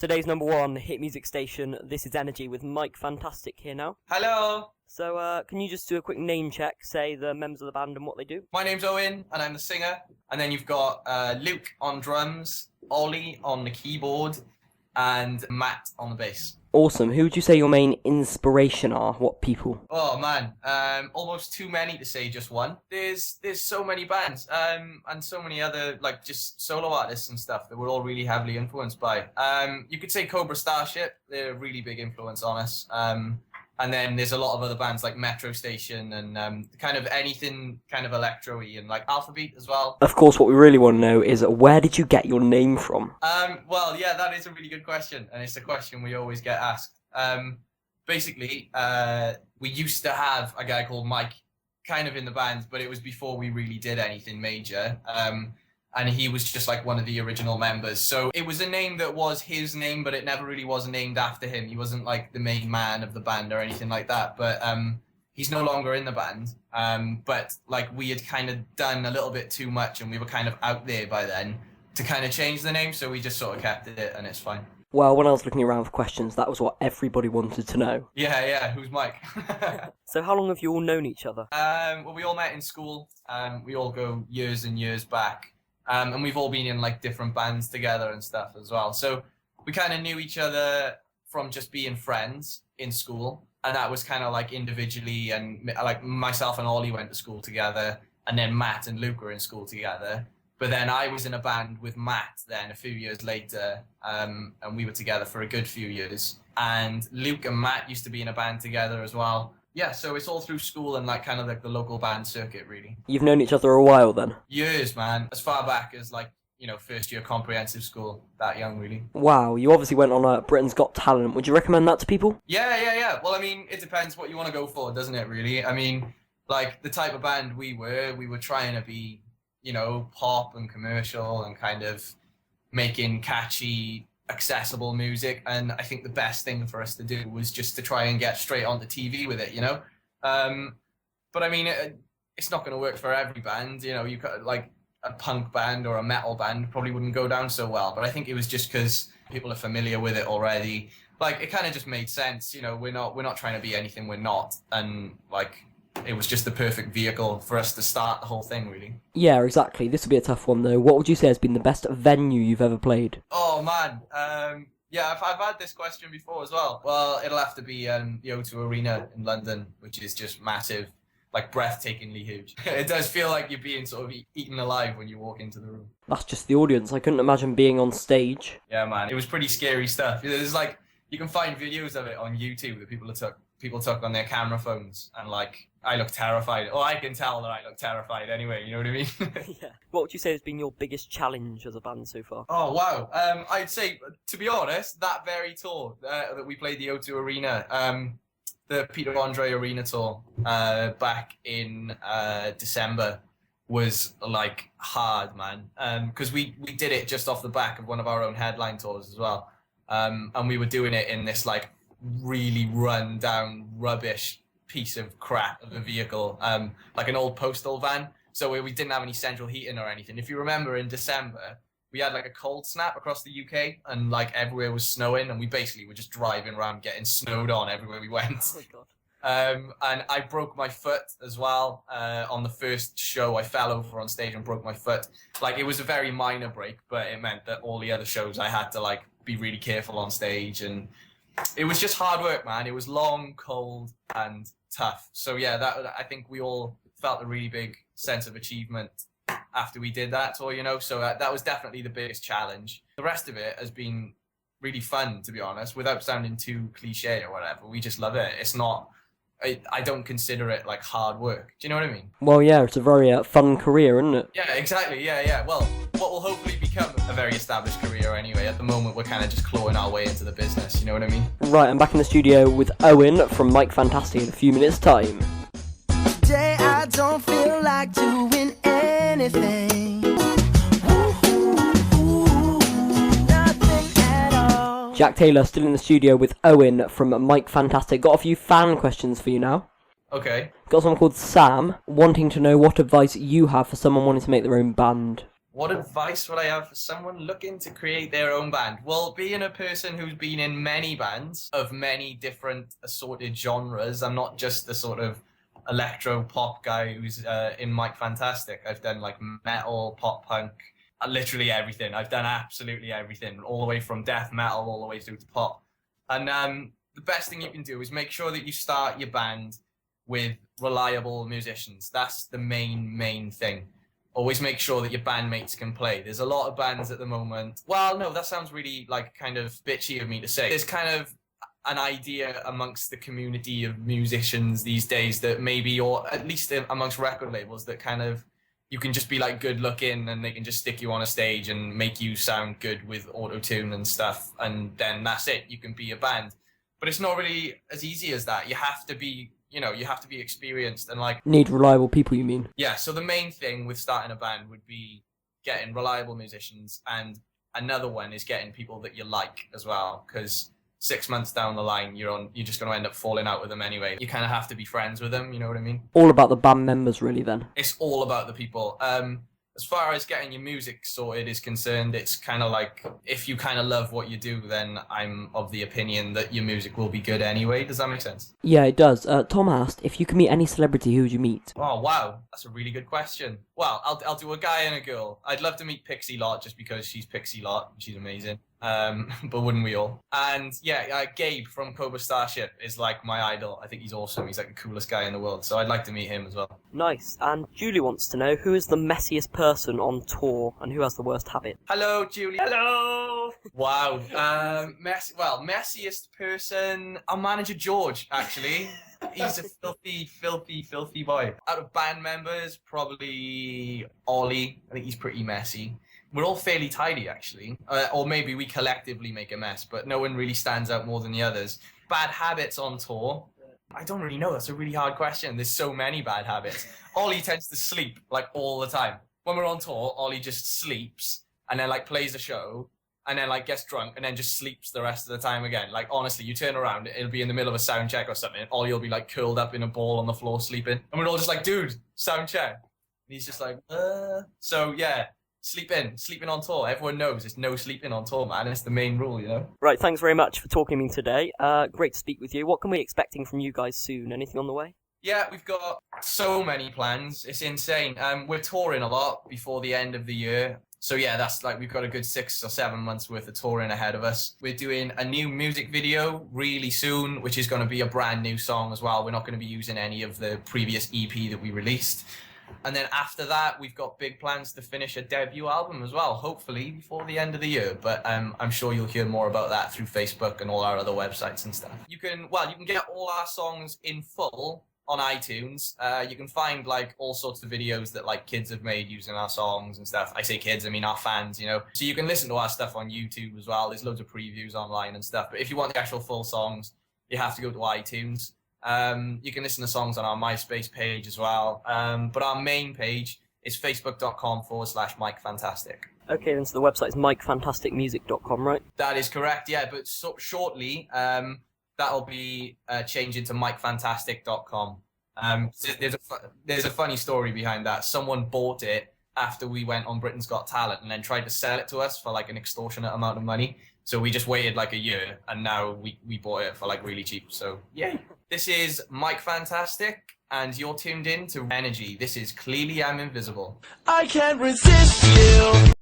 Today's number one hit music station, this is NRG with Mike Fantastic here now. Hello! So, can you just do a quick name check, say the members of the band and what they do? My name's Owen, and I'm the singer. And then you've got Luke on drums, Ollie on the keyboard, and Matt on the bass. Awesome. Who would you say your main inspiration are? What people? Oh man, almost too many to say just one. There's so many bands, and so many other like just solo artists and stuff that we're all really heavily influenced by. You could say Cobra Starship, they're a really big influence on us. And then there's a lot of other bands like Metro Station and kind of anything kind of electro-y and like Alphabet as well. Of course, what we really want to know is where did you get your name from? Well, yeah, that is a really good question, and it's a question we always get asked. Basically, we used to have a guy called Mike kind of in the band, but it was before we really did anything major. And he was just like one of the original members. So it was a name that was his name, but it never really was named after him. He wasn't like the main man of the band or anything like that. But he's no longer in the band. But like we had kind of done a little bit too much and we were kind of out there by then to kind of change the name. So we just sort of kept it and it's fine. Well, when I was looking around for questions, that was what everybody wanted to know. Yeah, who's Mike? So how long have you all known each other? Well, we all met in school. We all go years and years back. And we've all been in like different bands together and stuff as well. So we kind of knew each other from just being friends in school. And that was kind of like individually, and like myself and Ollie went to school together. And then Matt and Luke were in school together. But then I was in a band with Matt then a few years later. And we were together for a good few years. And Luke and Matt used to be in a band together as well. Yeah, so it's all through school and like kind of like the local band circuit, really. You've known each other a while then? Years, man. As far back as like, you know, first year comprehensive school. That young, really. Wow, you obviously went on Britain's Got Talent. Would you recommend that to people? Yeah. Well, I mean, it depends what you want to go for, doesn't it, really? I mean, like the type of band we were trying to be, you know, pop and commercial and kind of making catchy, accessible music, and I think the best thing for us to do was just to try and get straight onto TV with it, you know. But I mean, it's not going to work for every band, you know. You got like a punk band or a metal band probably wouldn't go down so well. But I think it was just because people are familiar with it already. Like it kind of just made sense, you know. We're not trying to be anything we're not, and like it was just the perfect vehicle for us to start the whole thing, really. Yeah, exactly. This would be a tough one, though. What would you say has been the best venue you've ever played? Oh, man. Yeah, I've had this question before as well. Well, it'll have to be the O2 Arena in London, which is just massive, like breathtakingly huge. It does feel like you're being sort of eaten alive when you walk into the room. That's just the audience. I couldn't imagine being on stage. Yeah, man. It was pretty scary stuff. There's like, you can find videos of it on YouTube that people took on their camera phones, and like I look terrified. Oh, I can tell that I look terrified anyway, you know what I mean? Yeah. What would you say has been your biggest challenge as a band so far? Oh, wow. I'd say, to be honest, that very tour that we played the O2 Arena, the Peter Andre Arena tour back in December was like hard, man. Because we did it just off the back of one of our own headline tours as well. And we were doing it in this like really run down rubbish piece of crap of a vehicle, like an old postal van. So we didn't have any central heating or anything. If you remember, in December we had like a cold snap across the UK, and like everywhere was snowing, and we basically were just driving around getting snowed on everywhere we went. Oh my God. And I broke my foot as well on the first show. I fell over on stage and broke my foot. Like it was a very minor break, but it meant that all the other shows I had to like be really careful on stage, and it was just hard work, man. It was long, cold, and tough. So yeah, that I think we all felt a really big sense of achievement after we did that tour, you know. So that was definitely the biggest challenge. The rest of it has been really fun, to be honest, without sounding too cliche or whatever. We just love it. It's not, I don't consider it like hard work. Do you know what I mean? Well, yeah, it's a very fun career, isn't it? Yeah, exactly. Yeah. Well, what will hopefully become a very established career anyway. At the moment, we're kind of just clawing our way into the business. You know what I mean? Right, I'm back in the studio with Owen from Mike Fantastic in a few minutes' time. Today I don't feel like doing anything. Nothing at all. Jack Taylor still in the studio with Owen from Mike Fantastic. Got a few fan questions for you now. Okay. Got someone called Sam wanting to know what advice you have for someone wanting to make their own band. What advice would I have for someone looking to create their own band? Well, being a person who's been in many bands of many different assorted genres, I'm not just the sort of electro pop guy who's in Mike Fantastic. I've done like metal, pop punk, literally everything. I've done absolutely everything, all the way from death metal all the way through to pop. And the best thing you can do is make sure that you start your band with reliable musicians. That's the main thing. Always make sure that your bandmates can play. There's a lot of bands at the moment. Well, no, that sounds really like kind of bitchy of me to say. There's kind of an idea amongst the community of musicians these days that maybe, or at least amongst record labels, that kind of you can just be like good looking and they can just stick you on a stage and make you sound good with auto-tune and stuff, and then that's it. You can be a band. But it's not really as easy as that. You have to be, you have to be experienced and like... Need reliable people, you mean? Yeah, so the main thing with starting a band would be getting reliable musicians, and another one is getting people that you like as well, because 6 months down the line, you're just going to end up falling out with them anyway. You kind of have to be friends with them, you know what I mean? All about the band members, really, then? It's all about the people. As far as getting your music sorted is concerned, it's kind of like, if you kind of love what you do, then I'm of the opinion that your music will be good anyway. Does that make sense? Yeah, it does. Tom asked, if you could meet any celebrity, who would you meet? Oh, wow. That's a really good question. Well, I'll do a guy and a girl. I'd love to meet Pixie Lott just because she's Pixie Lott. She's amazing. But wouldn't we all? And yeah, Gabe from Cobra Starship is like my idol. I think he's awesome. He's like the coolest guy in the world. So I'd like to meet him as well. Nice. And Julie wants to know, who is the messiest person on tour and who has the worst habit? Hello, Julie. Hello. Wow. Messiest person. Our manager George, actually. He's a filthy boy. Out of band members, probably Ollie. I think he's pretty messy. We're all fairly tidy, actually. Or maybe we collectively make a mess, but no one really stands out more than the others. Bad habits on tour? I don't really know. That's a really hard question. There's so many bad habits. Ollie tends to sleep, like, all the time. When we're on tour, Ollie just sleeps, and then, like, plays a show, and then, like, gets drunk, and then just sleeps the rest of the time again. Like, honestly, you turn around, it'll be in the middle of a sound check or something, and Ollie will be, like, curled up in a ball on the floor sleeping. And we're all just like, dude, sound check. And he's just like, So, yeah. Sleeping on tour. Everyone knows it's no sleeping on tour, man. It's the main rule, you know? Right, thanks very much for talking to me today. Great to speak with you. What can we be expecting from you guys soon? Anything on the way? Yeah, we've got so many plans. It's insane. We're touring a lot before the end of the year. So yeah, that's like, we've got a good 6 or 7 months worth of touring ahead of us. We're doing a new music video really soon, which is going to be a brand new song as well. We're not going to be using any of the previous EP that we released. And then after that, we've got big plans to finish a debut album as well, hopefully before the end of the year. But I'm sure you'll hear more about that through Facebook and all our other websites and stuff. You can get all our songs in full on iTunes. You can find like all sorts of videos that like kids have made using our songs and stuff. I say kids, I mean our fans, you know. So you can listen to our stuff on YouTube as well. There's loads of previews online and stuff. But if you want the actual full songs, you have to go to iTunes. You can listen to songs on our MySpace page as well. But our main page is facebook.com/Mike Fantastic. Okay, then so the website is mikefantasticmusic.com, right? That is correct, yeah. But shortly, that'll be changing to mikefantastic.com. There's a funny story behind that. Someone bought it after we went on Britain's Got Talent and then tried to sell it to us for like an extortionate amount of money. So we just waited like a year and now we bought it for like really cheap. So yeah. This is Mike Fantastic and you're tuned in to NRG. This is Clearly I'm Invisible. I can't resist you.